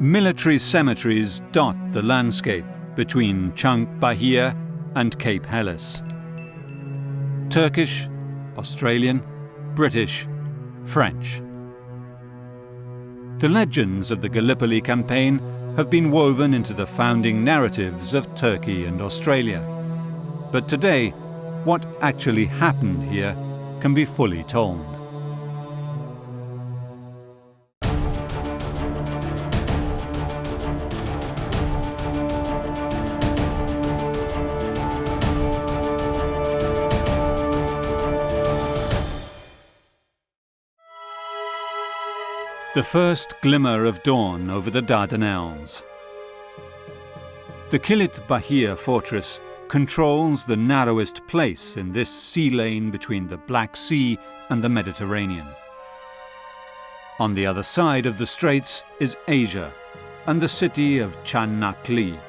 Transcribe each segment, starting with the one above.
Military cemeteries dot the landscape between Chunuk Bair and Cape Helis. Turkish, Australian, British, French. The legends of the Gallipoli campaign have been woven into the founding narratives of Turkey and Australia. But today, what actually happened here can be fully told. The first glimmer of dawn over the Dardanelles. The Chunuk Bair fortress controls the narrowest place in this sea lane between the Black Sea and the Mediterranean. On the other side of the straits is Asia and the city of Chunuk Bair.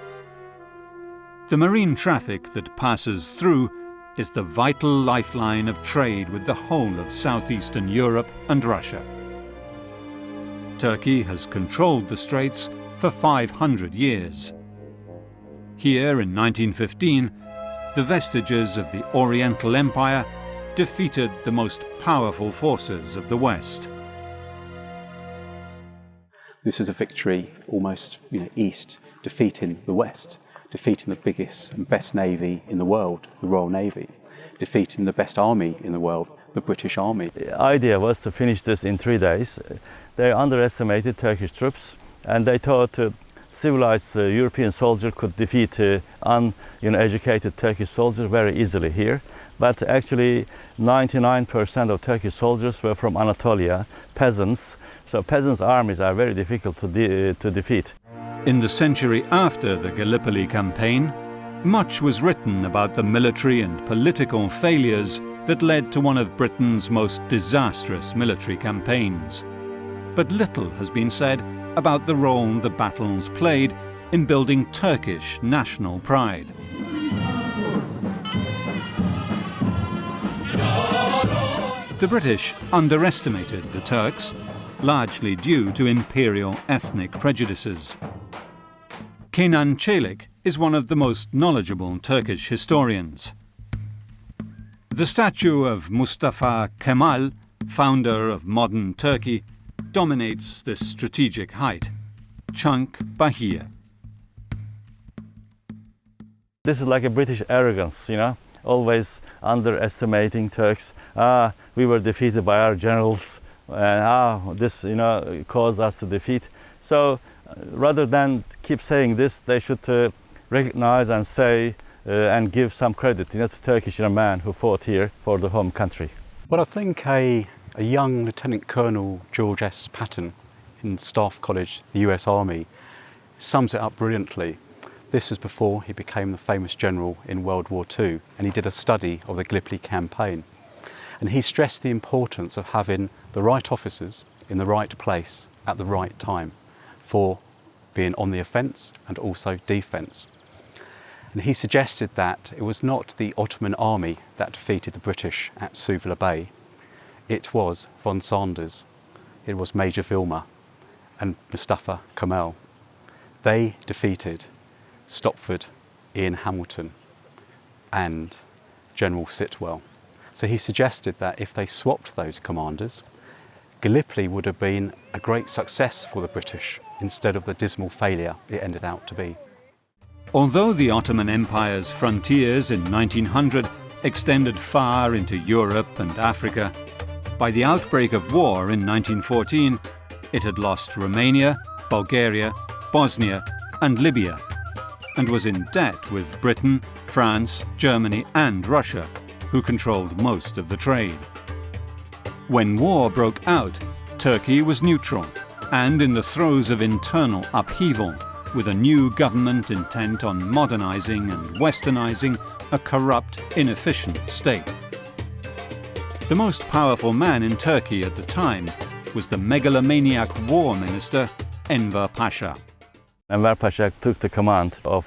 The marine traffic that passes through is the vital lifeline of trade with the whole of southeastern Europe and Russia. Turkey has controlled the straits for 500 years. Here in 1915, the vestiges of the Oriental Empire defeated the most powerful forces of the West. This is a victory almost east, defeating the West, defeating the biggest and best navy in the world, the Royal Navy, defeating the best army in the world, the British Army. The idea was to finish this in 3 days. They underestimated Turkish troops, and they thought civilized European soldier could defeat uneducated Turkish soldiers very easily here. But actually 99% of Turkish soldiers were from Anatolia, peasants. So peasants' armies are very difficult to defeat. In the century after the Gallipoli campaign, much was written about the military and political failures that led to one of Britain's most disastrous military campaigns. But little has been said about the role the battles played in building Turkish national pride. The British underestimated the Turks, largely due to imperial ethnic prejudices. Kenan Çelik is one of the most knowledgeable Turkish historians. The statue of Mustafa Kemal, founder of modern Turkey, dominates this strategic height, Chunuk Bair. This is like a British arrogance, always underestimating Turks. We were defeated by our generals, and this, caused us to defeat. So rather than keep saying this, they should recognize and say and give some credit to Turkish man who fought here for the home country. Well, I think a young Lieutenant Colonel George S. Patton in Staff College, the US Army, sums it up brilliantly. This was before he became the famous general in World War II, and he did a study of the Gallipoli campaign. And he stressed the importance of having the right officers in the right place at the right time for being on the offence and also defence. And he suggested that it was not the Ottoman army that defeated the British at Suvla Bay. It was von Sanders, it was Major Vilma and Mustafa Kemal. They defeated Stopford, Ian Hamilton and General Sitwell. So he suggested that if they swapped those commanders, Gallipoli would have been a great success for the British instead of the dismal failure it ended out to be. Although the Ottoman Empire's frontiers in 1900 extended far into Europe and Africa, by the outbreak of war in 1914, it had lost Romania, Bulgaria, Bosnia and Libya, and was in debt with Britain, France, Germany and Russia, who controlled most of the trade. When war broke out, Turkey was neutral and in the throes of internal upheaval, with a new government intent on modernizing and westernizing a corrupt, inefficient state. The most powerful man in Turkey at the time was the megalomaniac war minister Enver Pasha. Enver Pasha took the command of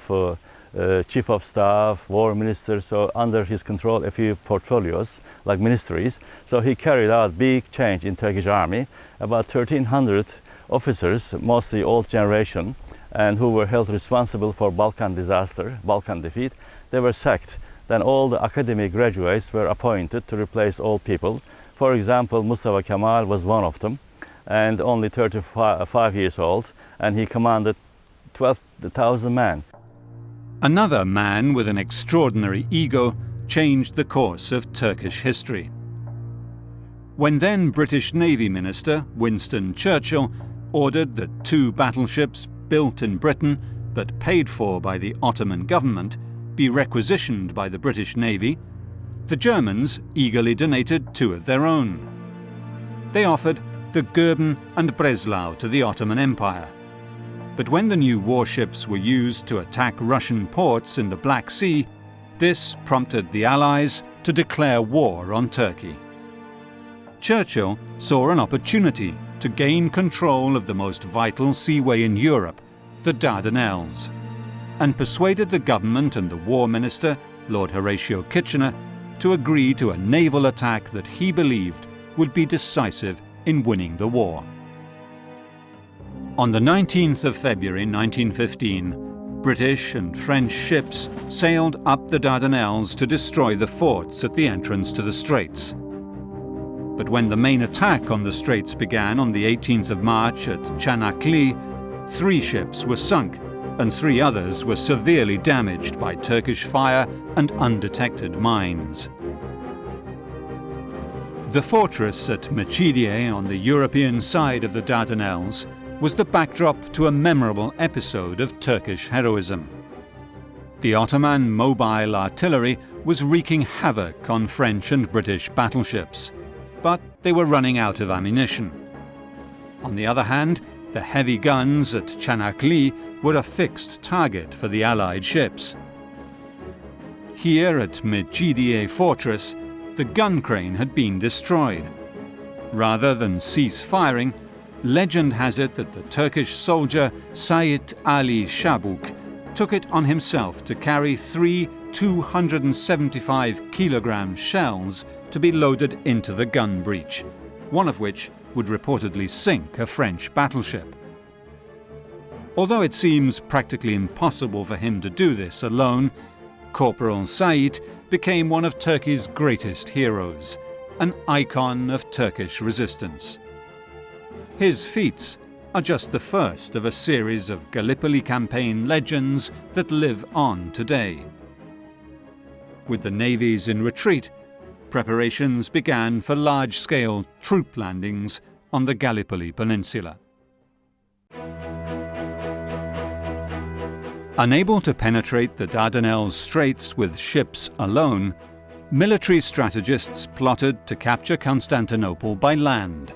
chief of staff, war minister, so under his control a few portfolios like ministries. So he carried out big change in Turkish army. About 1,300 officers, mostly old generation, and who were held responsible for Balkan disaster, Balkan defeat, they were sacked. Then all the academy graduates were appointed to replace old people. For example, Mustafa Kemal was one of them, and only 35 years old, and he commanded 12,000 men. Another man with an extraordinary ego changed the course of Turkish history. When then British Navy Minister Winston Churchill ordered that 2 battleships built in Britain but paid for by the Ottoman government be requisitioned by the British Navy, the Germans eagerly donated 2 of their own. They offered the Goeben and Breslau to the Ottoman Empire. But when the new warships were used to attack Russian ports in the Black Sea, this prompted the Allies to declare war on Turkey. Churchill saw an opportunity to gain control of the most vital seaway in Europe, the Dardanelles, and persuaded the government and the War Minister, Lord Horatio Kitchener, to agree to a naval attack that he believed would be decisive in winning the war. On the 19th of February 1915, British and French ships sailed up the Dardanelles to destroy the forts at the entrance to the straits. But when the main attack on the straits began on the 18th of March at Çanakkale, 3 ships were sunk and 3 others were severely damaged by Turkish fire and undetected mines. The fortress at Mecidiye on the European side of the Dardanelles was the backdrop to a memorable episode of Turkish heroism. The Ottoman mobile artillery was wreaking havoc on French and British battleships, but they were running out of ammunition. On the other hand, the heavy guns at Çanakkale were a fixed target for the Allied ships. Here at Mecidiye Fortress, the gun crane had been destroyed. Rather than cease firing, legend has it that the Turkish soldier Said Ali Shabuk took it on himself to carry 3 275-kilogram shells to be loaded into the gun breech, one of which would reportedly sink a French battleship. Although it seems practically impossible for him to do this alone, Corporal Said became one of Turkey's greatest heroes, an icon of Turkish resistance. His feats are just the first of a series of Gallipoli campaign legends that live on today. With the navies in retreat, preparations began for large-scale troop landings on the Gallipoli Peninsula. Unable to penetrate the Dardanelles Straits with ships alone, military strategists plotted to capture Constantinople by land.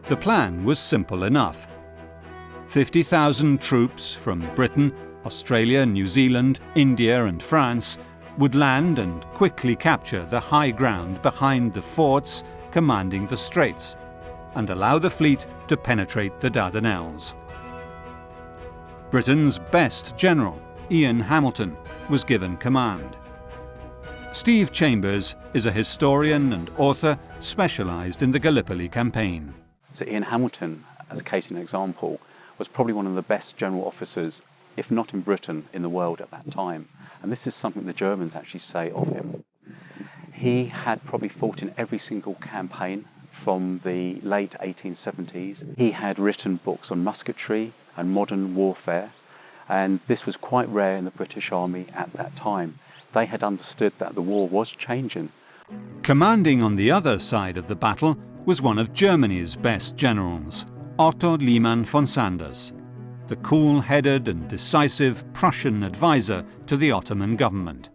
The plan was simple enough. 50,000 troops from Britain, Australia, New Zealand, India and France would land and quickly capture the high ground behind the forts commanding the straits and allow the fleet to penetrate the Dardanelles. Britain's best general, Ian Hamilton, was given command. Steve Chambers is a historian and author specialised in the Gallipoli campaign. So Ian Hamilton, as a case in example, was probably one of the best general officers, if not in Britain, in the world at that time. And this is something the Germans actually say of him. He had probably fought in every single campaign from the late 1870s. He had written books on musketry and modern warfare, and this was quite rare in the British Army at that time. They had understood that the war was changing. Commanding on the other side of the battle was one of Germany's best generals, Otto Liman von Sanders, the cool-headed and decisive Prussian advisor to the Ottoman government.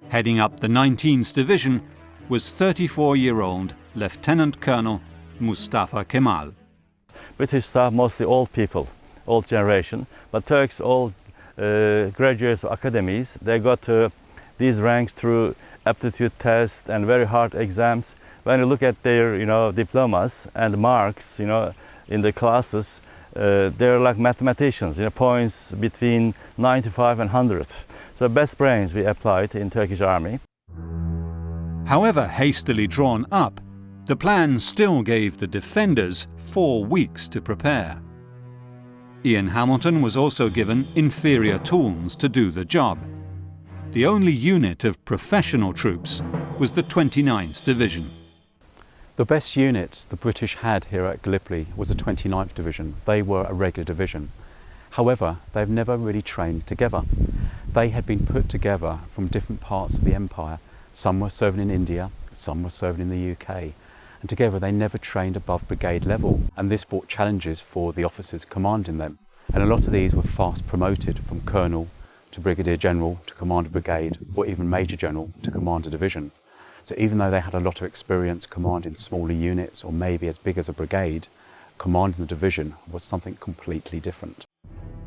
Heading up the 19th Division was 34-year-old Lieutenant Colonel Mustafa Kemal. British staff, mostly old people, old generation, but Turks, old graduates of academies, they got these ranks through aptitude tests and very hard exams. When you look at their, diplomas and marks, in the classes, they're like mathematicians, points between 95 and 100. So best brains we applied in Turkish army. However hastily drawn up, The plan still gave the defenders 4 weeks to prepare. Ian Hamilton was also given inferior tools to do the job. The only unit of professional troops was the 29th Division. The best unit the British had here at Gallipoli was the 29th Division. They were a regular division. However, they've never really trained together. They had been put together from different parts of the empire. Some were serving in India, some were serving in the UK. And together they never trained above brigade level. And this brought challenges for the officers commanding them. And a lot of these were fast promoted from colonel to brigadier general to commander brigade, or even major general to commander division. So even though they had a lot of experience commanding smaller units or maybe as big as a brigade, commanding the division was something completely different.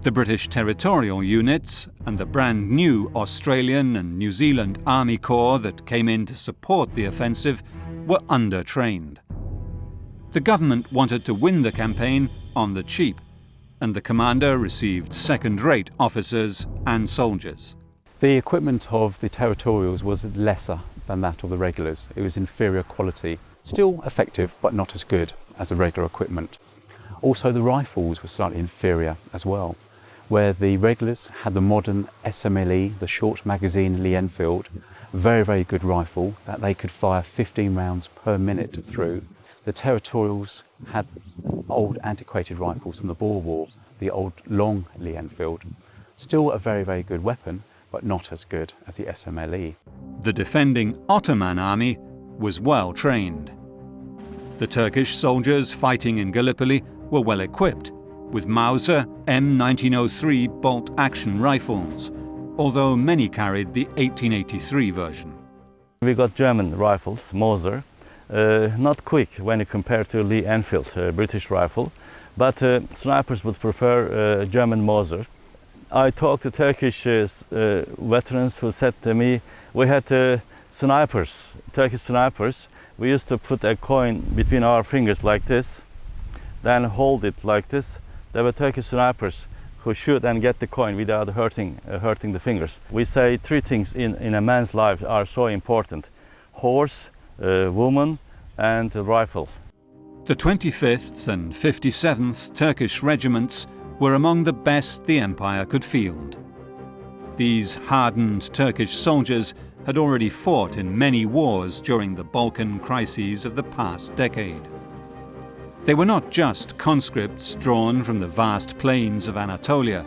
The British territorial units and the brand new Australian and New Zealand Army Corps that came in to support the offensive were undertrained. The government wanted to win the campaign on the cheap, and the commander received second-rate officers and soldiers. The equipment of the territorials was lesser than that of the regulars. It was inferior quality, still effective but not as good as the regular equipment. Also the rifles were slightly inferior as well, where the regulars had the modern SMLE, the short magazine Lee Enfield, very, very good rifle that they could fire 15 rounds per minute through. The territorials had old antiquated rifles from the Boer War, the old long Lee Enfield. Still a very, very good weapon, but not as good as the SMLE. The defending Ottoman army was well trained. The Turkish soldiers fighting in Gallipoli were well equipped with Mauser M1903 bolt-action rifles, although many carried the 1883 version. We got German rifles, Mauser, not quick when you compare to Lee Enfield, British rifle, but snipers would prefer German Mauser. I talked to Turkish veterans who said to me, we had snipers, Turkish snipers. We used to put a coin between our fingers like this, then hold it like this. There were Turkish snipers who shoot and get the coin without hurting the fingers. We say 3 things in a man's life are so important: horse, woman, and rifle. The 25th and 57th Turkish regiments were among the best the empire could field. These hardened Turkish soldiers had already fought in many wars during the Balkan crises of the past decade. They were not just conscripts drawn from the vast plains of Anatolia.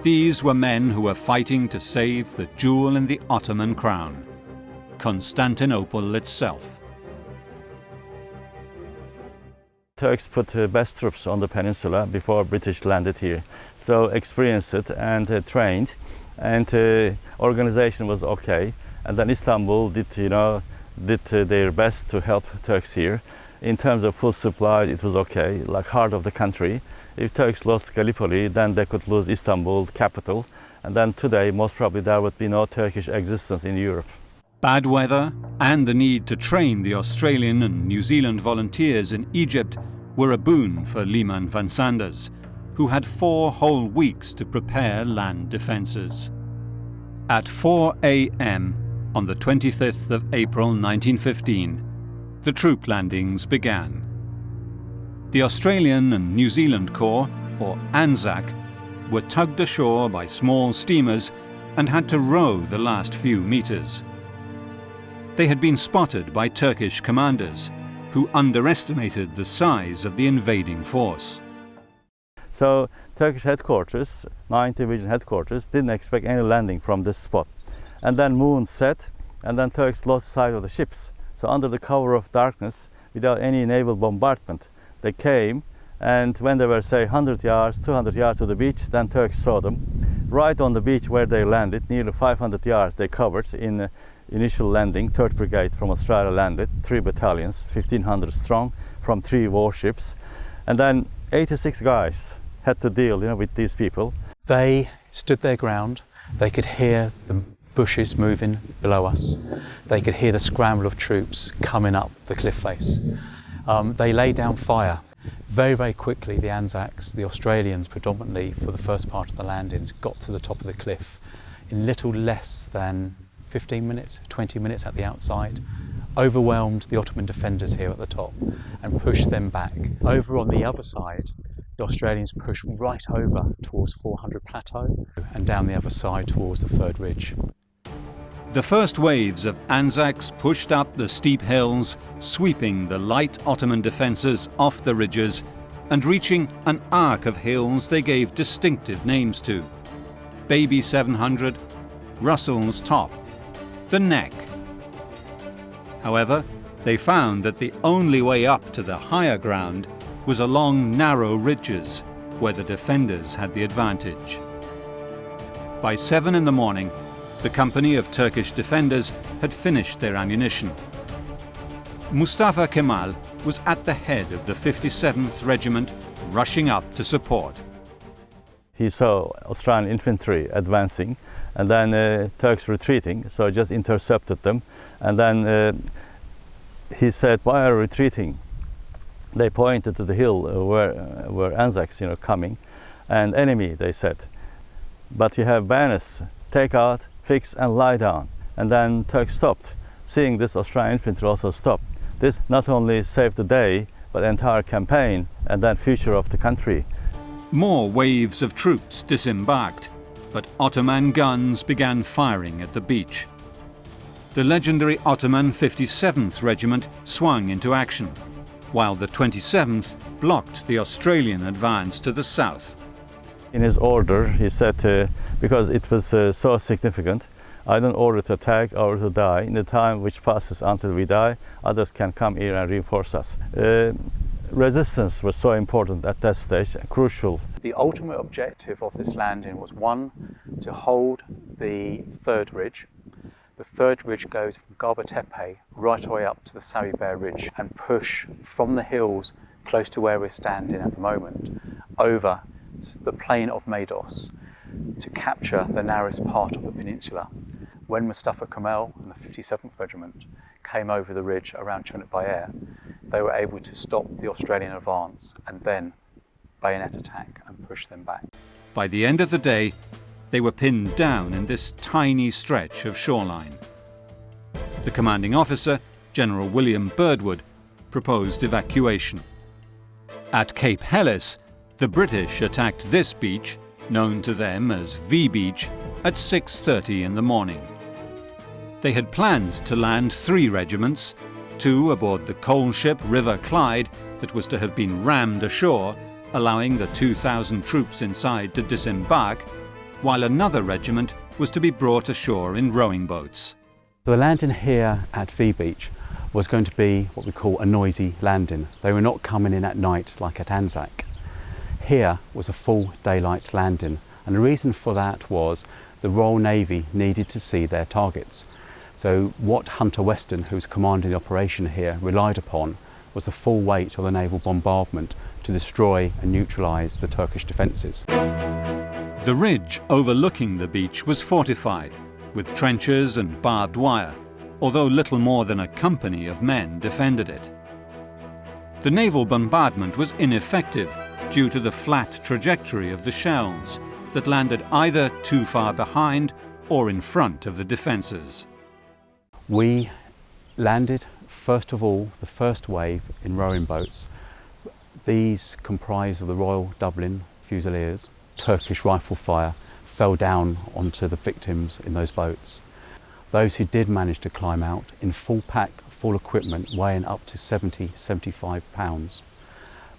These were men who were fighting to save the jewel in the Ottoman crown, Constantinople itself. Turks put best troops on the peninsula before British landed here. So experienced and trained, and organization was okay. And then Istanbul did their best to help Turks here. In terms of food supply, it was okay, like heart of the country. If Turks lost Gallipoli, then they could lose Istanbul, capital. And then today, most probably there would be no Turkish existence in Europe. Bad weather and the need to train the Australian and New Zealand volunteers in Egypt were a boon for Liman van Sanders, who had 4 whole weeks to prepare land defences. At 4 a.m. on the 25th of April 1915, the troop landings began. The Australian and New Zealand Corps, or Anzac, were tugged ashore by small steamers and had to row the last few metres. They had been spotted by Turkish commanders, who underestimated the size of the invading force. So Turkish headquarters, 9th Division headquarters, didn't expect any landing from this spot. And then moon set, and then Turks lost sight of the ships. So under the cover of darkness, without any naval bombardment, they came, and when they were, say, 100 yards, 200 yards to the beach, then Turks saw them. Right on the beach where they landed, nearly 500 yards they covered in initial landing. 3rd Brigade from Australia landed, 3 battalions, 1,500 strong, from 3 warships. And then 86 guys had to deal with these people. They stood their ground. They could hear the bushes moving below us. They could hear the scramble of troops coming up the cliff face. They laid down fire. Very, very quickly, the Anzacs, the Australians predominantly for the first part of the landings, got to the top of the cliff in little less than 15 minutes, 20 minutes at the outside. overwhelmed the Ottoman defenders here at the top and pushed them back. Over on the other side, the Australians pushed right over towards 400 Plateau and down the other side towards the Third Ridge. The first waves of Anzacs pushed up the steep hills, sweeping the light Ottoman defences off the ridges and reaching an arc of hills they gave distinctive names to: Baby 700, Russell's Top, the Neck. However, they found that the only way up to the higher ground was along narrow ridges, where the defenders had the advantage. By 7 in the morning, the company of Turkish defenders had finished their ammunition. Mustafa Kemal was at the head of the 57th Regiment, rushing up to support. He saw Australian infantry advancing and then Turks retreating, so just intercepted them. And then he said, "Why are you retreating?" They pointed to the hill where Anzacs, coming. "And enemy," they said. "But you have bayonets, take out, fix and lie down." And then Turks stopped. Seeing this, Australian infantry also stopped. This not only saved the day, but the entire campaign and then future of the country. More waves of troops disembarked, but Ottoman guns began firing at the beach. The legendary Ottoman 57th Regiment swung into action, while the 27th blocked the Australian advance to the south. In his order, he said, because it was so significant, "I don't order to attack or to die. In the time which passes until we die, others can come here and reinforce us." Resistance was so important at that stage, crucial. The ultimate objective of this landing was, one, to hold the Third Ridge. The Third Ridge goes from Gallipoli right away up to the Chunuk Bair Ridge and push from the hills close to where we're standing at the moment over the plain of Maidos to capture the narrowest part of the peninsula. When Mustafa Kemal and the 57th Regiment came over the ridge around Chunuk Bair, they were able to stop the Australian advance and then bayonet attack and push them back. By the end of the day, they were pinned down in this tiny stretch of shoreline. The commanding officer, General William Birdwood, proposed evacuation. At Cape Helis, the British attacked this beach, known to them as V Beach, at 6:30 in the morning. They had planned to land 3 regiments, 2 aboard the coal ship River Clyde that was to have been rammed ashore, allowing the 2,000 troops inside to disembark, while another regiment was to be brought ashore in rowing boats. The landing here at V Beach was going to be what we call a noisy landing. They were not coming in at night like at Anzac. Here was a full daylight landing, and the reason for that was the Royal Navy needed to see their targets. So what Hunter Weston, who was commanding the operation here, relied upon was the full weight of the naval bombardment to destroy and neutralise the Turkish defences. The ridge overlooking the beach was fortified, with trenches and barbed wire, although little more than a company of men defended it. The naval bombardment was ineffective due to the flat trajectory of the shells that landed either too far behind or in front of the defences. We landed, first of all, the first wave in rowing boats. These comprised of the Royal Dublin Fusiliers. Turkish rifle fire fell down onto the victims in those boats. Those who did manage to climb out in full pack, full equipment, weighing up to 70–75 pounds,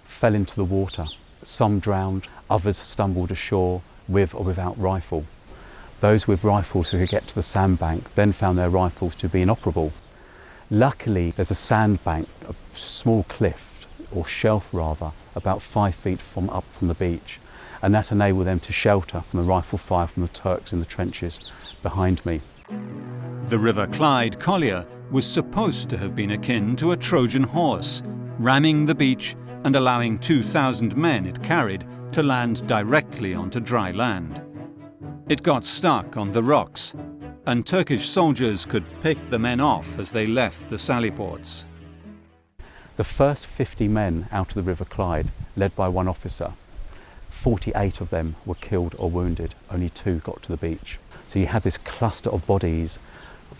fell into the water. Some drowned, others stumbled ashore with or without rifle. Those with rifles who could get to the sandbank then found their rifles to be inoperable. Luckily, there's a sandbank, a small cliff, or shelf rather, about 5 feet up from the beach, and that enabled them to shelter from the rifle fire from the Turks in the trenches behind me. The River Clyde collier was supposed to have been akin to a Trojan horse, ramming the beach and allowing 2,000 men it carried to land directly onto dry land. It got stuck on the rocks, and Turkish soldiers could pick the men off as they left the sally ports. The first 50 men out of the River Clyde, led by one officer, 48 of them were killed or wounded, only 2 got to the beach. So you had this cluster of bodies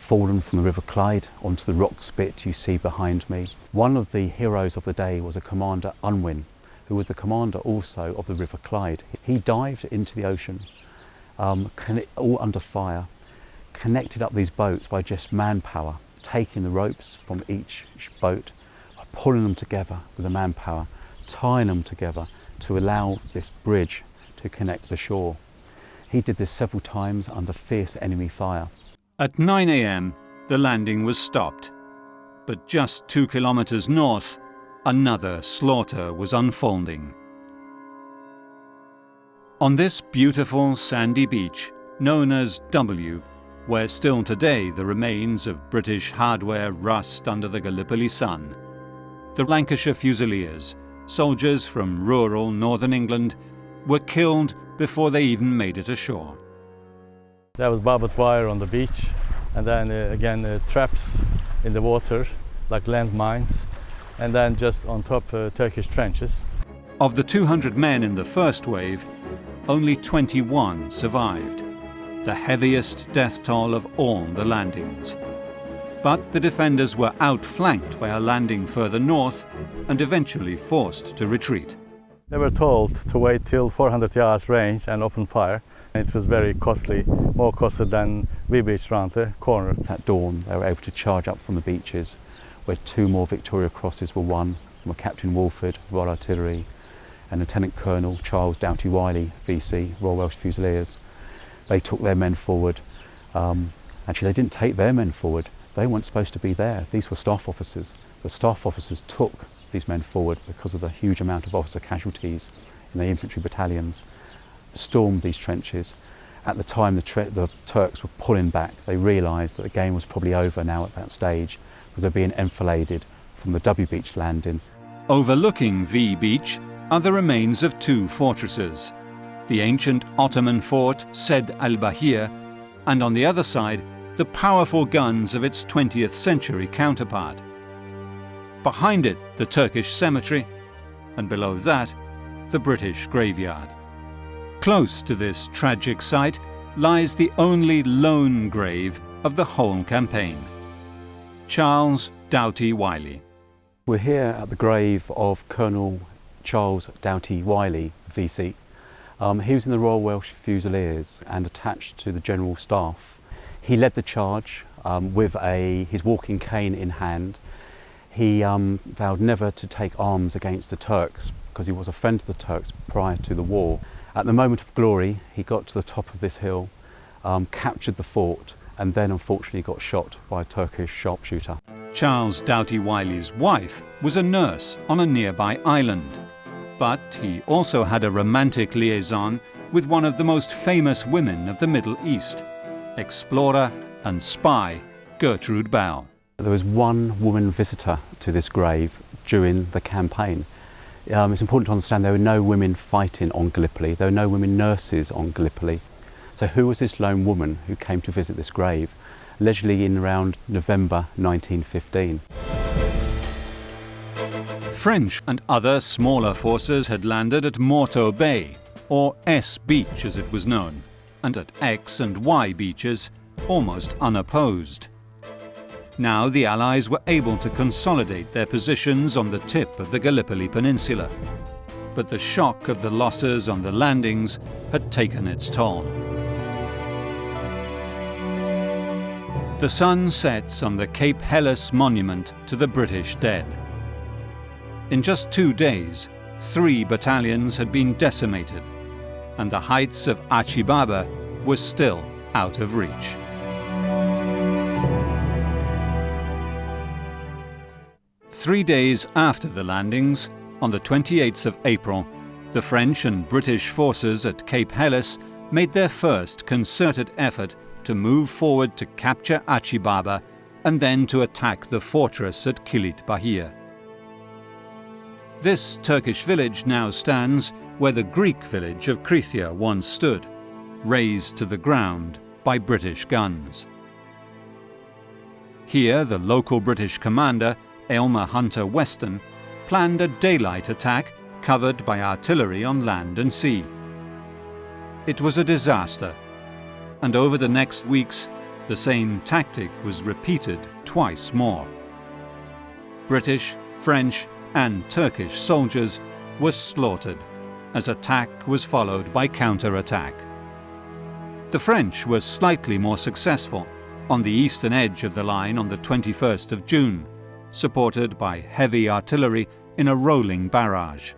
fallen from the River Clyde onto the rock spit you see behind me. One of the heroes of the day was a Commander Unwin, who was the commander also of the River Clyde. He dived into the ocean, all under fire, connected up these boats by just manpower, taking the ropes from each boat, pulling them together with the manpower, tying them together to allow this bridge to connect the shore. He did this several times under fierce enemy fire. At 9 a.m, the landing was stopped. But just 2 kilometers north, another slaughter was unfolding. On this beautiful sandy beach, known as W, where still today the remains of British hardware rust under the Gallipoli sun, the Lancashire Fusiliers, soldiers from rural northern England, were killed before they even made it ashore. There was barbed wire on the beach, and then again traps in the water, like landmines, and then just on top Turkish trenches. Of the 200 men in the first wave, only 21 survived, the heaviest death toll of all the landings. But the defenders were outflanked by a landing further north and eventually forced to retreat. They were told to wait till 400 yards range and open fire. It was very costly, more costly than we beached round the corner. At dawn, they were able to charge up from the beaches, where 2 more Victoria Crosses were won from Captain Wolford, Royal Artillery, and Lieutenant Colonel Charles Doughty Wiley, VC, Royal Welsh Fusiliers. They took their men forward. Actually, they didn't take their men forward. They weren't supposed to be there. These were staff officers. The staff officers took these men forward because of the huge amount of officer casualties in the infantry battalions, stormed these trenches. At the time the Turks were pulling back, they realised that the game was probably over now at that stage, because they're being enfiladed from the W Beach landing. Overlooking V Beach are the remains of 2 fortresses, the ancient Ottoman fort Sed al-Bahir, and on the other side, the powerful guns of its 20th century counterpart. Behind it, the Turkish cemetery, and below that, the British graveyard. Close to this tragic site lies the only lone grave of the whole campaign, Charles Doughty Wiley. We're here at the grave of Colonel Charles Doughty Wiley, VC. He was in the Royal Welsh Fusiliers and attached to the General Staff. He led the charge with his walking cane in hand. He vowed never to take arms against the Turks because he was a friend of the Turks prior to the war. At the moment of glory, he got to the top of this hill, captured the fort, and then unfortunately got shot by a Turkish sharpshooter. Charles Doughty Wiley's wife was a nurse on a nearby island, but he also had a romantic liaison with one of the most famous women of the Middle East, explorer and spy Gertrude Bell. There was one woman visitor to this grave during the campaign. It's important to understand there were no women fighting on Gallipoli, there were no women nurses on Gallipoli. So who was this lone woman who came to visit this grave, allegedly in around November 1915? French and other smaller forces had landed at Morto Bay, or S Beach as it was known, and at X and Y beaches, almost unopposed. Now the Allies were able to consolidate their positions on the tip of the Gallipoli Peninsula. But the shock of the losses on the landings had taken its toll. The sun sets on the Cape Helis monument to the British dead. In just 2 days, 3 battalions had been decimated, and the heights of Achi Baba were still out of reach. Three days after the landings, on the 28th of April, the French and British forces at Cape Helis made their first concerted effort to move forward to capture Achi Baba and then to attack the fortress at Kilit Bahir. This Turkish village now stands where the Greek village of Krithia once stood, razed to the ground by British guns. Here, the local British commander, Aylmer Hunter Weston, planned a daylight attack covered by artillery on land and sea. It was a disaster, and over the next weeks, the same tactic was repeated twice more. British, French and Turkish soldiers were slaughtered as attack was followed by counter-attack. The French were slightly more successful on the eastern edge of the line on the 21st of June, supported by heavy artillery in a rolling barrage.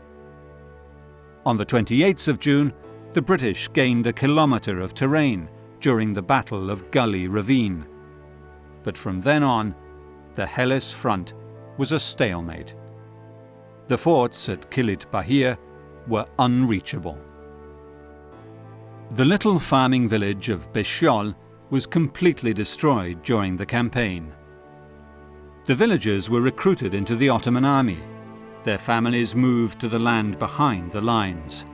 On the 28th of June, the British gained a kilometre of terrain during the Battle of Gully Ravine. But from then on, the Helis front was a stalemate. The forts at Chunuk Bair were unreachable. The little farming village of Bishol was completely destroyed during the campaign. The villagers were recruited into the Ottoman army. Their families moved to the land behind the lines.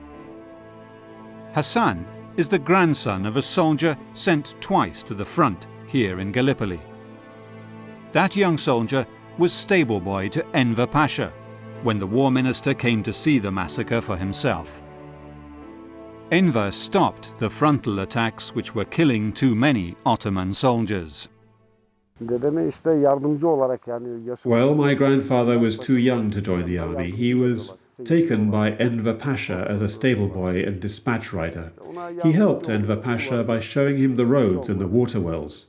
Hassan is the grandson of a soldier sent twice to the front here in Gallipoli. That young soldier was stable boy to Enver Pasha when the war minister came to see the massacre for himself. Enver stopped the frontal attacks which were killing too many Ottoman soldiers. Well, my grandfather was too young to join the army. He was taken by Enver Pasha as a stable boy and dispatch rider. He helped Enver Pasha by showing him the roads and the water wells.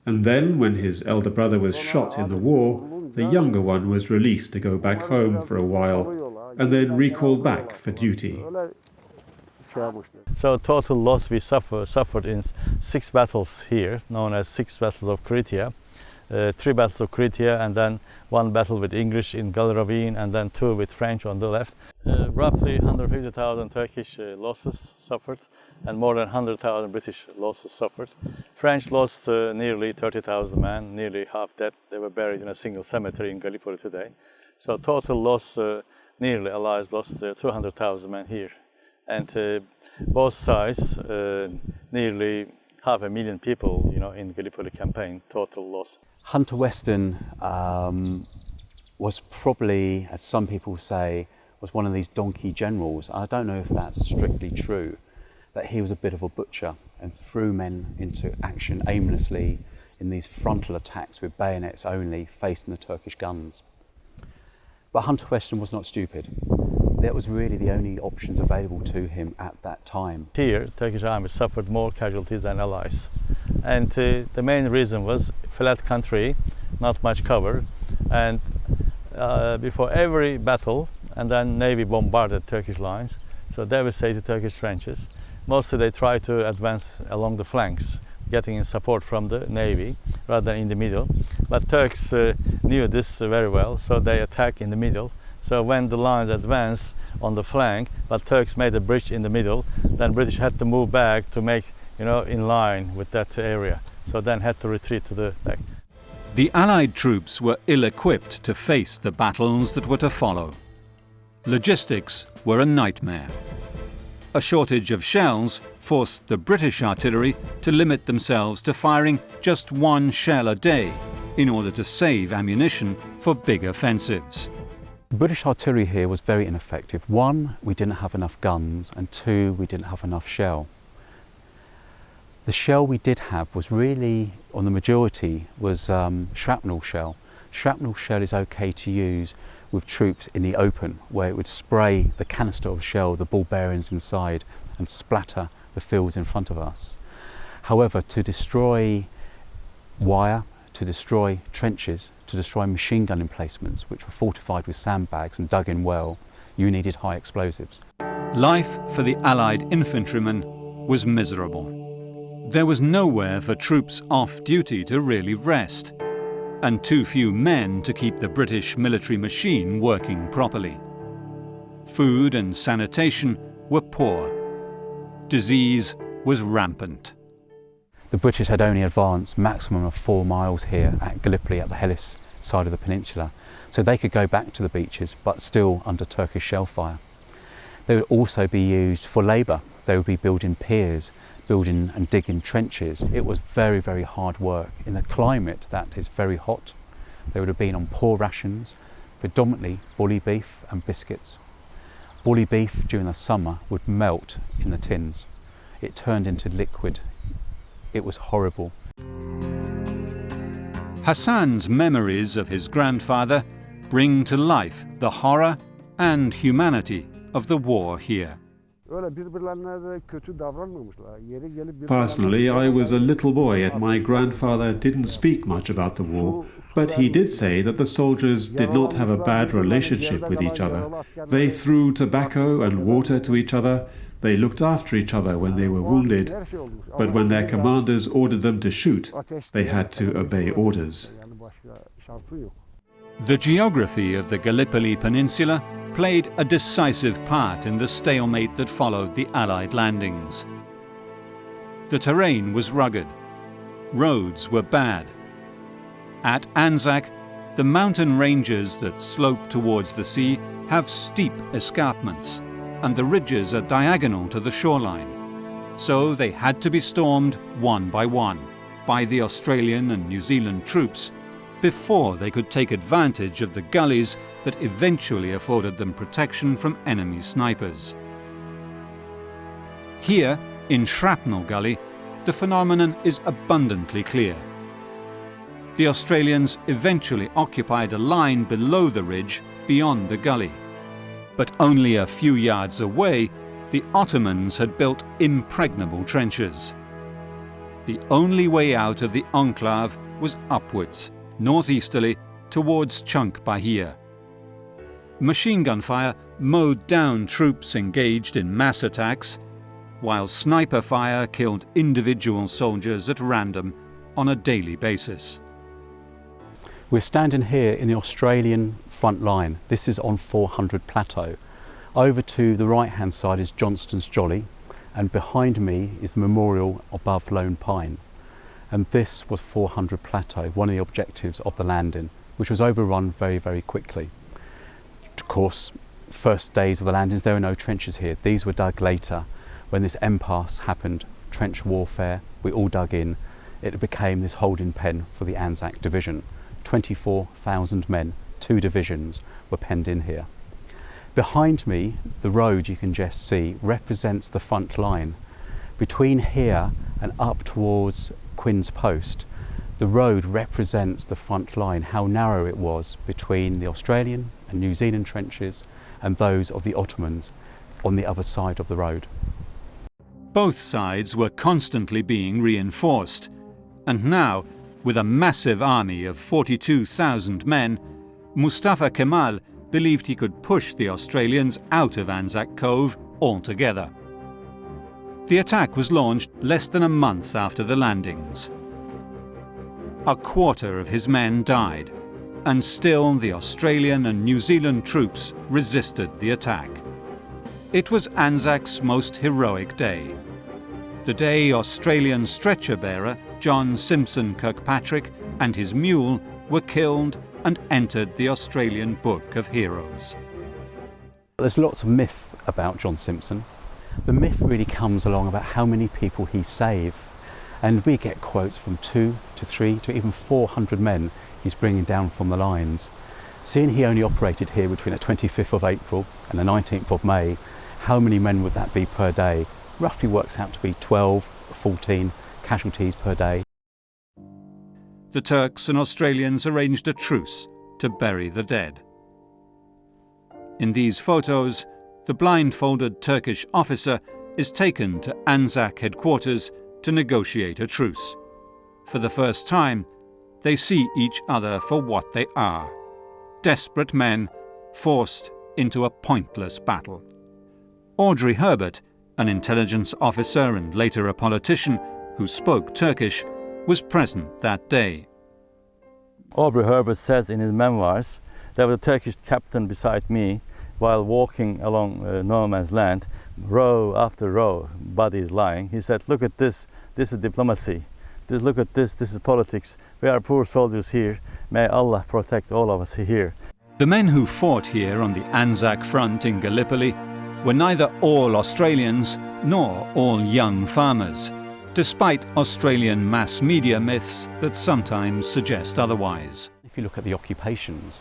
And then, when his elder brother was shot in the war, the younger one was released to go back home for a while and then recalled back for duty. So total loss we suffered in 6 battles here, known as 6 battles of Krithia. 3 battles of Krithia and then 1 battle with English in Gully Ravine and then 2 with French on the left. Roughly 150,000 Turkish losses suffered and more than 100,000 British losses suffered. French lost nearly 30,000 men, nearly half dead. They were buried in a single cemetery in Gallipoli today. So total loss, nearly Allies lost 200,000 men here. And both sides, nearly 500,000 people, in Gallipoli campaign, total loss. Hunter Weston was probably, as some people say, was one of these donkey generals. I don't know if that's strictly true, that he was a bit of a butcher and threw men into action aimlessly in these frontal attacks with bayonets only, facing the Turkish guns. But Hunter Weston was not stupid. That was really the only options available to him at that time. Here, Turkish army suffered more casualties than Allies. And the main reason was flat country, not much cover. And before every battle, and then Navy bombarded Turkish lines, so devastated Turkish trenches. Mostly they tried to advance along the flanks, getting in support from the Navy rather than in the middle. But Turks knew this very well, so they attacked in the middle. So when the lines advanced on the flank, but Turks made a bridge in the middle, then British had to move back to make, in line with that area. So then had to retreat to the back. The Allied troops were ill-equipped to face the battles that were to follow. Logistics were a nightmare. A shortage of shells forced the British artillery to limit themselves to firing just 1 shell a day in order to save ammunition for big offensives. British artillery here was very ineffective. 1, we didn't have enough guns, and 2, we didn't have enough shell. The shell we did have was really, on the majority, was shrapnel shell. Shrapnel shell is okay to use with troops in the open, where it would spray the canister of shell, the ball bearings inside, and splatter the fields in front of us. However, to destroy wire, to destroy trenches, to destroy machine gun emplacements, which were fortified with sandbags and dug in well, you needed high explosives. Life for the Allied infantrymen was miserable. There was nowhere for troops off duty to really rest, and too few men to keep the British military machine working properly. Food and sanitation were poor. Disease was rampant. The British had only advanced maximum of 4 miles here at Gallipoli, at the Helis side of the peninsula, so they could go back to the beaches, but still under Turkish shell fire. They would also be used for labour. They would be building piers, building and digging trenches. It was very, very hard work in a climate that is very hot. They would have been on poor rations, predominantly bully beef and biscuits. Bully beef during the summer would melt in the tins. It turned into liquid. It was horrible. Hassan's memories of his grandfather bring to life the horror and humanity of the war here. Personally, I was a little boy and my grandfather didn't speak much about the war, but he did say that the soldiers did not have a bad relationship with each other. They threw tobacco and water to each other, they looked after each other when they were wounded, but when their commanders ordered them to shoot, they had to obey orders. The geography of the Gallipoli Peninsula played a decisive part in the stalemate that followed the Allied landings. The terrain was rugged. Roads were bad. At Anzac, the mountain ranges that slope towards the sea have steep escarpments, and the ridges are diagonal to the shoreline. So they had to be stormed one by the Australian and New Zealand troops before they could take advantage of the gullies that eventually afforded them protection from enemy snipers. Here, in Shrapnel Gully, the phenomenon is abundantly clear. The Australians eventually occupied a line below the ridge beyond the gully. But only a few yards away, the Ottomans had built impregnable trenches. The only way out of the enclave was upwards, northeasterly, towards Chunuk Bair. Machine gun fire mowed down troops engaged in mass attacks, while sniper fire killed individual soldiers at random on a daily basis. We're standing here in the Australian front line. This is on 400 Plateau. Over to the right hand side is Johnston's Jolly, and behind me is the memorial above Lone Pine. And this was 400 Plateau, one of the objectives of the landing, which was overrun very, very quickly. Of course, first days of the landings, there were no trenches here. These were dug later. When this impasse happened, trench warfare, we all dug in. It became this holding pen for the Anzac division. 24,000 men, 2 divisions were penned in here. Behind me, the road you can just see represents the front line. Between here and up towards Quinn's Post, the road represents the front line, how narrow it was between the Australian and New Zealand trenches and those of the Ottomans on the other side of the road. Both sides were constantly being reinforced, and now, with a massive army of 42,000 men, Mustafa Kemal believed he could push the Australians out of Anzac Cove altogether. The attack was launched less than a month after the landings. A quarter of his men died, and still the Australian and New Zealand troops resisted the attack. It was Anzac's most heroic day. The day Australian stretcher bearer John Simpson Kirkpatrick and his mule were killed and entered the Australian Book of Heroes. There's lots of myth about John Simpson. The myth really comes along about how many people he saved, and we get quotes from 2 to 3 to even 400 men he's bringing down from the lines. Seeing he only operated here between the 25th of April and the 19th of May, how many men would that be per day? Roughly works out to be 12, 14 casualties per day. The Turks and Australians arranged a truce to bury the dead. In these photos, the blindfolded Turkish officer is taken to Anzac headquarters to negotiate a truce. For the first time, they see each other for what they are: desperate men forced into a pointless battle. Audrey Herbert, an intelligence officer and later a politician who spoke Turkish, was present that day. Aubrey Herbert says in his memoirs, there was a Turkish captain beside me while walking along no man's land, row after row, bodies lying. He said, "Look at this is diplomacy. Look at this is politics. We are poor soldiers here. May Allah protect all of us here." The men who fought here on the Anzac front in Gallipoli were neither all Australians nor all young farmers, despite Australian mass media myths that sometimes suggest otherwise. If you look at the occupations,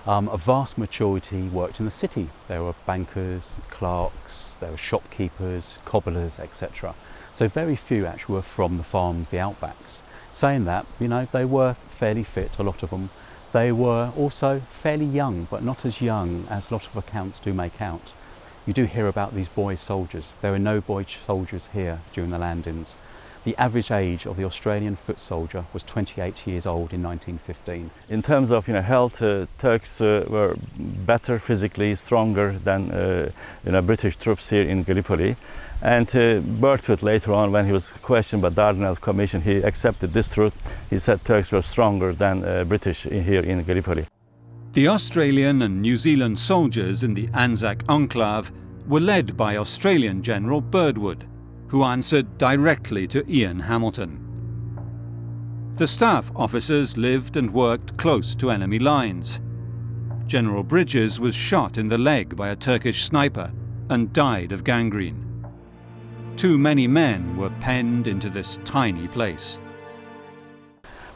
a vast majority worked in the city. There were bankers, clerks, there were shopkeepers, cobblers, etc. So very few actually were from the farms, the outbacks. Saying that, you know, they were fairly fit, a lot of them. They were also fairly young, but not as young as a lot of accounts do make out. You do hear about these boy soldiers. There were no boy soldiers here during the landings. The average age of the Australian foot soldier was 28 years old in 1915. In terms of health, Turks were better physically, stronger than British troops here in Gallipoli. And Berthoud later on, when he was questioned by Dardanelles Commission, he accepted this truth. He said Turks were stronger than British here in Gallipoli. The Australian and New Zealand soldiers in the Anzac enclave were led by Australian General Birdwood, who answered directly to Ian Hamilton. The staff officers lived and worked close to enemy lines. General Bridges was shot in the leg by a Turkish sniper and died of gangrene. Too many men were penned into this tiny place.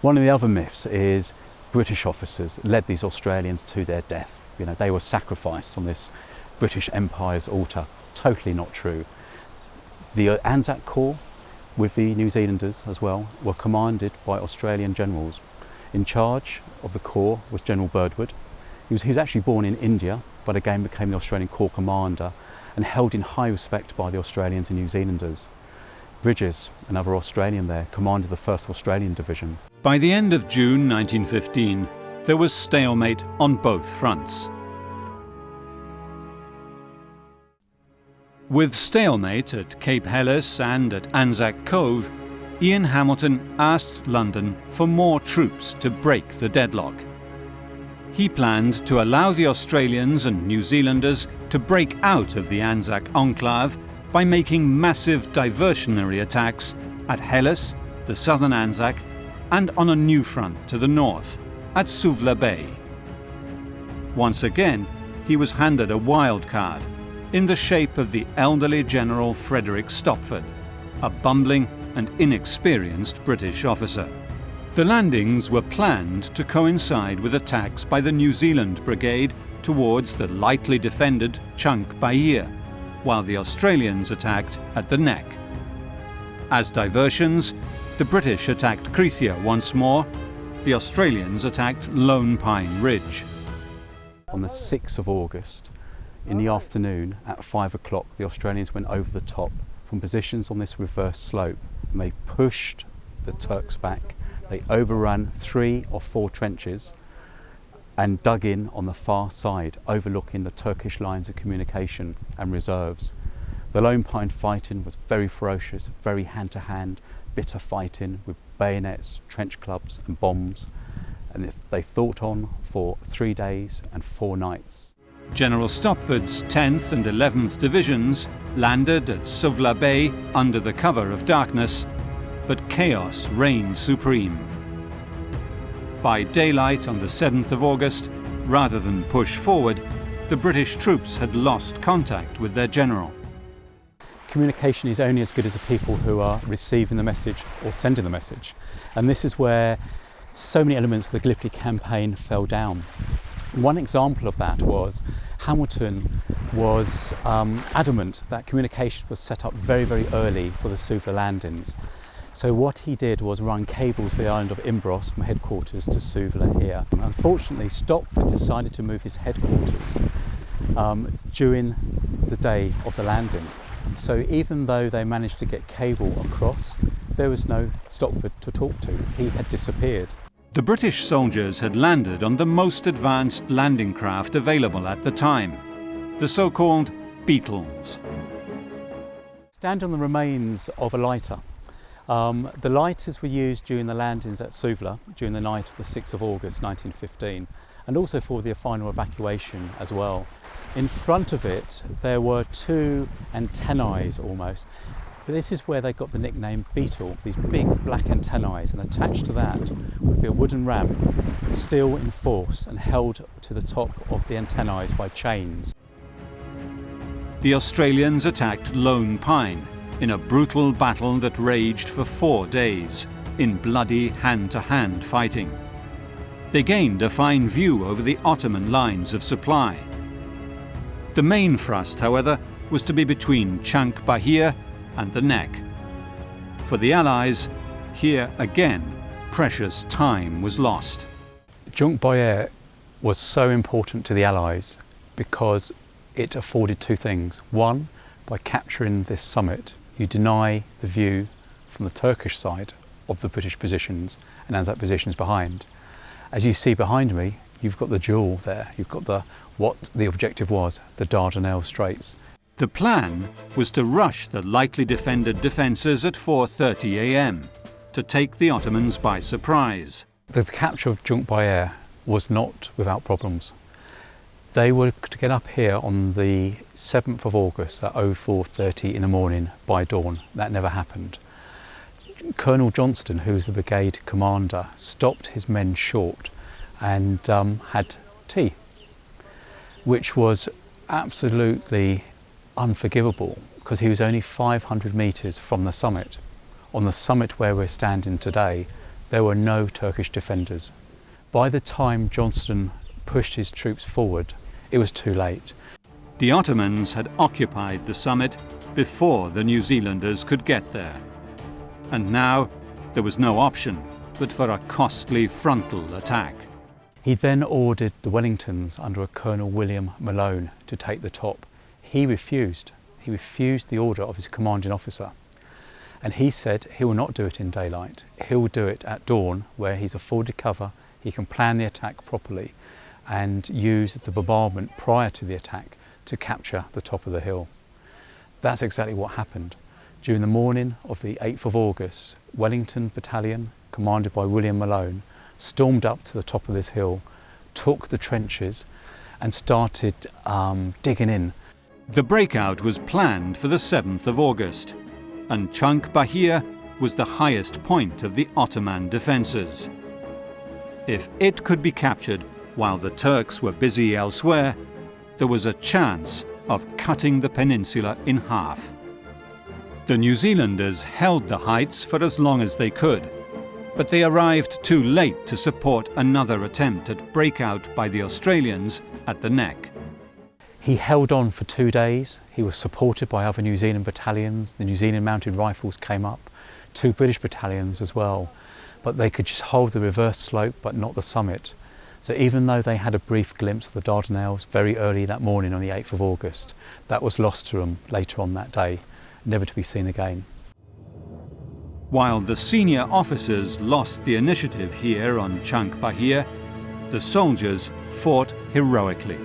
One of the other myths is British officers led these Australians to their death. You know, they were sacrificed on this British Empire's altar. Totally not true. The Anzac Corps, with the New Zealanders as well, were commanded by Australian generals. In charge of the Corps was General Birdwood. He was actually born in India, but again became the Australian Corps commander and held in high respect by the Australians and New Zealanders. Bridges, another Australian there, commanded the 1st Australian Division. By the end of June 1915, there was stalemate on both fronts. With stalemate at Cape Helis and at Anzac Cove, Ian Hamilton asked London for more troops to break the deadlock. He planned to allow the Australians and New Zealanders to break out of the Anzac enclave by making massive diversionary attacks at Helis, the southern Anzac, and on a new front to the north, at Suvla Bay. Once again, he was handed a wild card in the shape of the elderly General Frederick Stopford, a bumbling and inexperienced British officer. The landings were planned to coincide with attacks by the New Zealand Brigade towards the lightly defended Chunuk Bair, while the Australians attacked at the neck. As diversions, the British attacked Krithia once more, the Australians attacked Lone Pine Ridge. On the 6th of August, in the afternoon at 5 o'clock, the Australians went over the top from positions on this reverse slope, and they pushed the Turks back. They overran 3 or 4 trenches and dug in on the far side, overlooking the Turkish lines of communication and reserves. The Lone Pine fighting was very ferocious, very hand-to-hand, bitter fighting with bayonets, trench clubs and bombs, and they fought on for 3 days and 4 nights. General Stopford's 10th and 11th Divisions landed at Suvla Bay under the cover of darkness, but chaos reigned supreme. By daylight on the 7th of August, rather than push forward, the British troops had lost contact with their general. Communication is only as good as the people who are receiving the message or sending the message. And this is where so many elements of the Gallipoli campaign fell down. One example of that was Hamilton was adamant that communication was set up very, very early for the Suvla landings. So what he did was run cables for the island of Imbros from headquarters to Suvla here. Unfortunately, Stopford decided to move his headquarters during the day of the landing. So even though they managed to get cable across, there was no Stopford to talk to. He had disappeared. The British soldiers had landed on the most advanced landing craft available at the time, the so-called Beetles. Stand on the remains of a lighter. The lighters were used during the landings at Suvla during the night of the 6th of August 1915, and also for the final evacuation as well. In front of it there were 2 antennae almost, but this is where they got the nickname Beetle, these big black antennae, and attached to that would be a wooden ramp, still in force and held to the top of the antennae by chains. The Australians attacked Lone Pine in a brutal battle that raged for 4 days in bloody hand-to-hand fighting. They gained a fine view over the Ottoman lines of supply. The main thrust, however, was to be between Chunuk Bair and the neck. For the Allies, here again precious time was lost. Chunuk Bair was so important to the Allies because it afforded two things. One, by capturing this summit, you deny the view from the Turkish side of the British positions and Anzac positions behind. As you see behind me, you've got the jewel there. You've got what the objective was, the Dardanelles Straits. The plan was to rush the lightly defended defences at 4:30 a.m. to take the Ottomans by surprise. The capture of Chunuk Bair was not without problems. They were to get up here on the 7th of August at 04:30 in the morning by dawn. That never happened. Colonel Johnston, who was the brigade commander, stopped his men short and had tea, which was absolutely unforgivable because he was only 500 metres from the summit. On the summit where we're standing today, there were no Turkish defenders. By the time Johnston pushed his troops forward, it was too late. The Ottomans had occupied the summit before the New Zealanders could get there. And now there was no option but for a costly frontal attack. He then ordered the Wellingtons under a Colonel William Malone to take the top. He refused. He refused the order of his commanding officer. And he said he will not do it in daylight. He will do it at dawn where he's afforded cover, he can plan the attack properly and use the bombardment prior to the attack to capture the top of the hill. That's exactly what happened. During the morning of the 8th of August, Wellington Battalion, commanded by William Malone, stormed up to the top of this hill, took the trenches and started digging in. The breakout was planned for the 7th of August, and Chunuk Bair was the highest point of the Ottoman defences. If it could be captured while the Turks were busy elsewhere, there was a chance of cutting the peninsula in half. The New Zealanders held the heights for as long as they could, but they arrived too late to support another attempt at breakout by the Australians at the neck. He held on for 2 days. He was supported by other New Zealand battalions. The New Zealand Mounted Rifles came up, 2 British battalions as well, but they could just hold the reverse slope but not the summit. So even though they had a brief glimpse of the Dardanelles very early that morning on the 8th of August, that was lost to them later on that day, never to be seen again. While the senior officers lost the initiative here on Chunuk Bair, the soldiers fought heroically.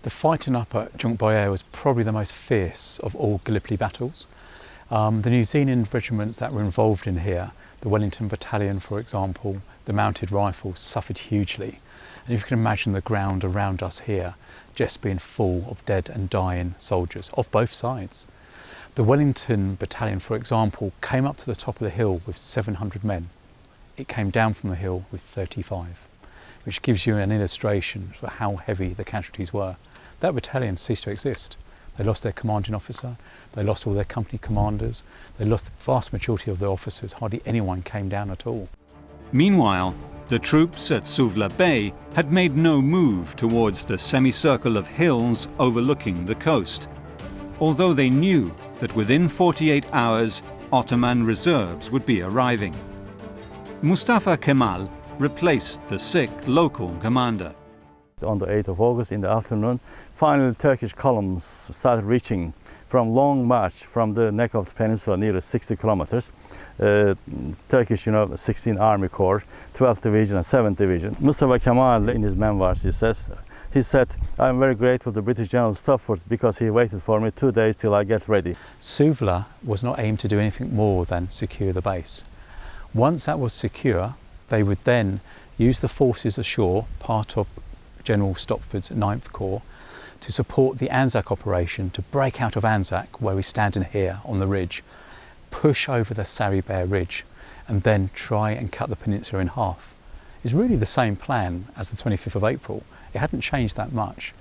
The fighting up at Chunuk Bair was probably the most fierce of all Gallipoli battles. The New Zealand regiments that were involved in here, the Wellington Battalion for example, the Mounted Rifles suffered hugely. And if you can imagine the ground around us here just being full of dead and dying soldiers of both sides. The Wellington Battalion for example came up to the top of the hill with 700 men. It came down from the hill with 35, which gives you an illustration of how heavy the casualties were. That battalion ceased to exist. They lost their commanding officer, they lost all their company commanders, they lost the vast majority of their officers, hardly anyone came down at all. Meanwhile, the troops at Suvla Bay had made no move towards the semicircle of hills overlooking the coast, although they knew that within 48 hours Ottoman reserves would be arriving. Mustafa Kemal replaced the sick local commander. On the 8th of August in the afternoon, finally Turkish columns started reaching from long march from the neck of the peninsula, nearly 60 kilometers. Turkish, 16 Army Corps, 12th Division and 7th Division. Mustafa Kemal, in his memoirs, he said, "I'm very grateful to British General Stafford because he waited for me 2 days till I get ready." Suvla was not aimed to do anything more than secure the base. Once that was secure, they would then use the forces ashore, part of General Stopford's 9th Corps, to support the Anzac operation to break out of Anzac, where we're standing here on the ridge, push over the Sari Bair Ridge, and then try and cut the peninsula in half. It's really the same plan as the 25th of April. It hadn't changed that much.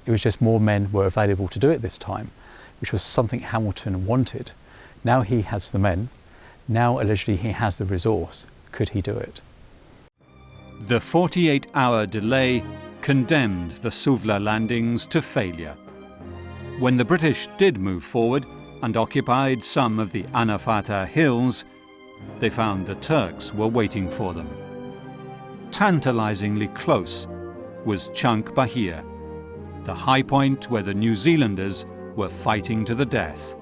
It was just more men were available to do it this time, which was something Hamilton wanted. Now he has the men, now allegedly he has the resource. Could he do it? The 48-hour delay condemned the Suvla landings to failure. When the British did move forward and occupied some of the Anafata hills, they found the Turks were waiting for them. Tantalizingly close was Chunuk Bair, the high point where the New Zealanders were fighting to the death.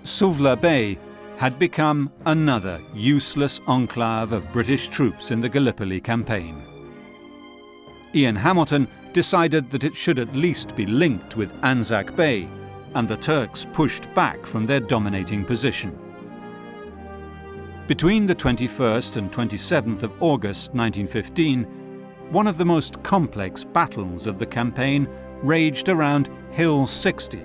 Suvla Bay had become another useless enclave of British troops in the Gallipoli campaign. Ian Hamilton decided that it should at least be linked with Anzac Bay, and the Turks pushed back from their dominating position. Between the 21st and 27th of August 1915, one of the most complex battles of the campaign raged around Hill 60,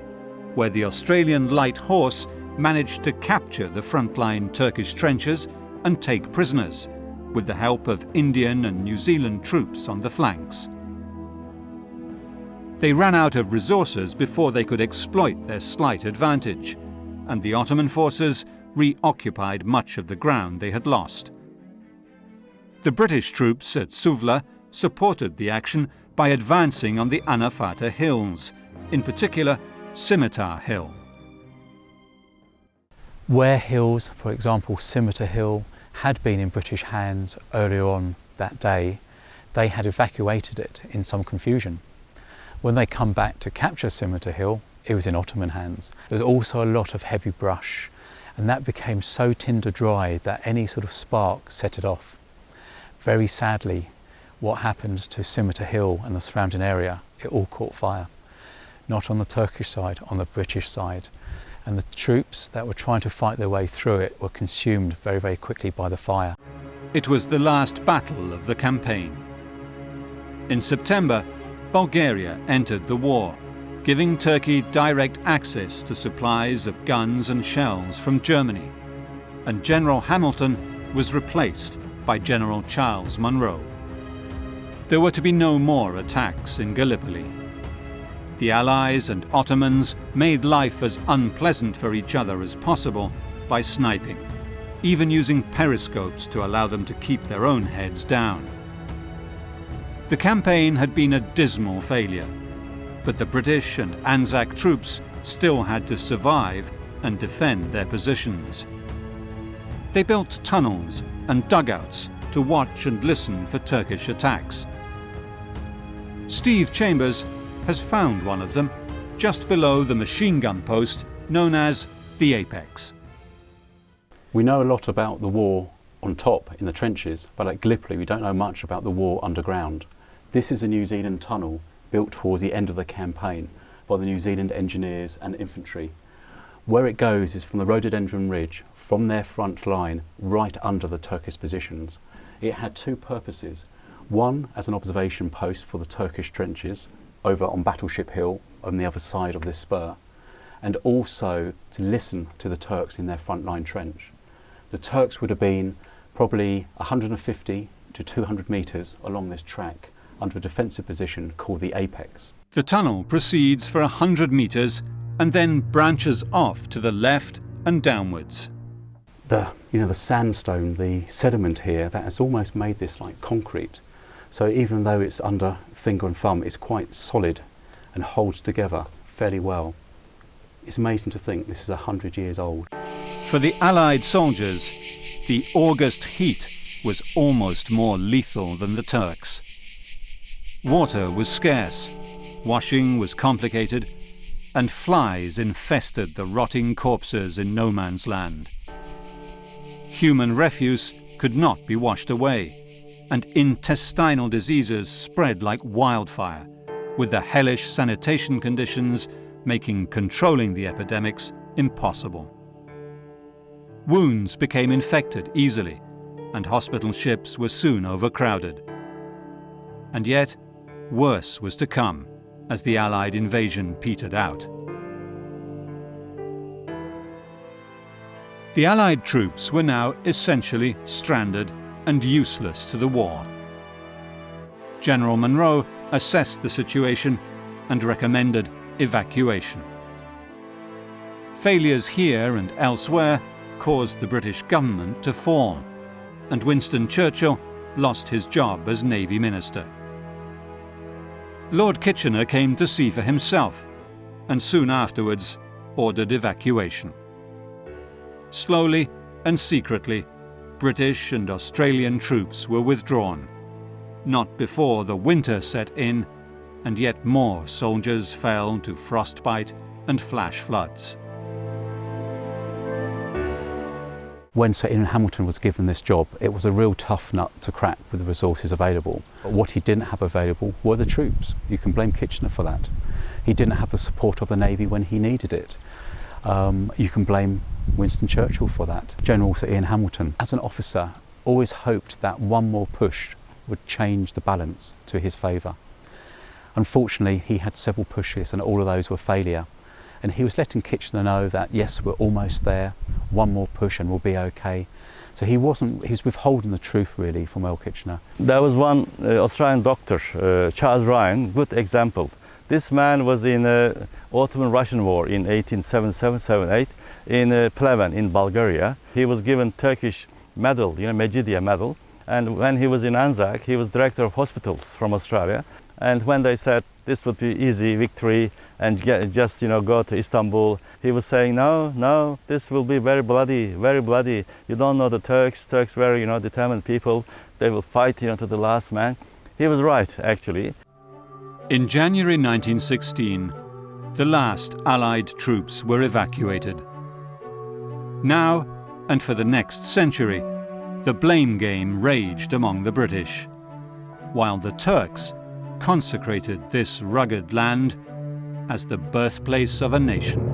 where the Australian light horse managed to capture the frontline Turkish trenches and take prisoners, with the help of Indian and New Zealand troops on the flanks. They ran out of resources before they could exploit their slight advantage, and the Ottoman forces reoccupied much of the ground they had lost. The British troops at Suvla supported the action by advancing on the Anafata Hills, in particular Scimitar Hill. Where hills, for example Scimitar Hill, had been in British hands earlier on that day, they had evacuated it in some confusion. When they come back to capture Scimitar Hill, it was in Ottoman hands. There was also a lot of heavy brush, and that became so tinder dry that any sort of spark set it off. Very sadly, what happened to Scimitar Hill and the surrounding area, it all caught fire. Not on the Turkish side, on the British side. And the troops that were trying to fight their way through it were consumed very, very quickly by the fire. It was the last battle of the campaign. In September, Bulgaria entered the war, giving Turkey direct access to supplies of guns and shells from Germany, and General Hamilton was replaced by General Charles Munro. There were to be no more attacks in Gallipoli. The Allies and Ottomans made life as unpleasant for each other as possible by sniping, even using periscopes to allow them to keep their own heads down. The campaign had been a dismal failure, but the British and Anzac troops still had to survive and defend their positions. They built tunnels and dugouts to watch and listen for Turkish attacks. Steve Chambers has found one of them just below the machine gun post known as the Apex. We know a lot about the war on top in the trenches, but at Gallipoli we don't know much about the war underground. This is a New Zealand tunnel built towards the end of the campaign by the New Zealand engineers and infantry. Where it goes is from the rhododendron ridge, from their front line, right under the Turkish positions. It had two purposes. One, as an observation post for the Turkish trenches, over on Battleship Hill on the other side of this spur, and also to listen to the Turks in their frontline trench. The Turks would have been probably 150 to 200 metres along this track under a defensive position called the Apex. The tunnel proceeds for 100 metres and then branches off to the left and downwards. The sandstone, the sediment here, that has almost made this like concrete. So even though it's under finger and thumb, it's quite solid and holds together fairly well. It's amazing to think this is 100 years old. For the Allied soldiers, the August heat was almost more lethal than the Turks. Water was scarce, washing was complicated, and flies infested the rotting corpses in no man's land. Human refuse could not be washed away, and intestinal diseases spread like wildfire, with the hellish sanitation conditions making controlling the epidemics impossible. Wounds became infected easily, and hospital ships were soon overcrowded. And yet, worse was to come as the Allied invasion petered out. The Allied troops were now essentially stranded and useless to the war. General Munro assessed the situation and recommended evacuation. Failures here and elsewhere caused the British government to fall, and Winston Churchill lost his job as Navy Minister. Lord Kitchener came to see for himself, and soon afterwards ordered evacuation. Slowly and secretly, British and Australian troops were withdrawn. Not before the winter set in, and yet more soldiers fell to frostbite and flash floods. When Sir Ian Hamilton was given this job, it was a real tough nut to crack with the resources available. But what he didn't have available were the troops. You can blame Kitchener for that. He didn't have the support of the Navy when he needed it. You can blame Winston Churchill for that. General Sir Ian Hamilton, as an officer, always hoped that one more push would change the balance to his favour. Unfortunately, he had several pushes and all of those were failure. And he was letting Kitchener know that, yes, we're almost there, one more push and we'll be okay. So he was withholding the truth really from Earl Kitchener. There was one Australian doctor, Charles Ryan, good example. This man was in Ottoman-Russian War in 1877-78 in Pleven in Bulgaria. He was given Turkish medal, Mecidiye medal. And when he was in Anzac, he was director of hospitals from Australia. And when they said this would be easy victory and just go to Istanbul, he was saying, no, this will be very bloody, very bloody. You don't know the Turks. Turks very determined people. They will fight to the last man. He was right, actually. In January 1916, the last Allied troops were evacuated. Now, and for the next century, the blame game raged among the British, while the Turks consecrated this rugged land as the birthplace of a nation.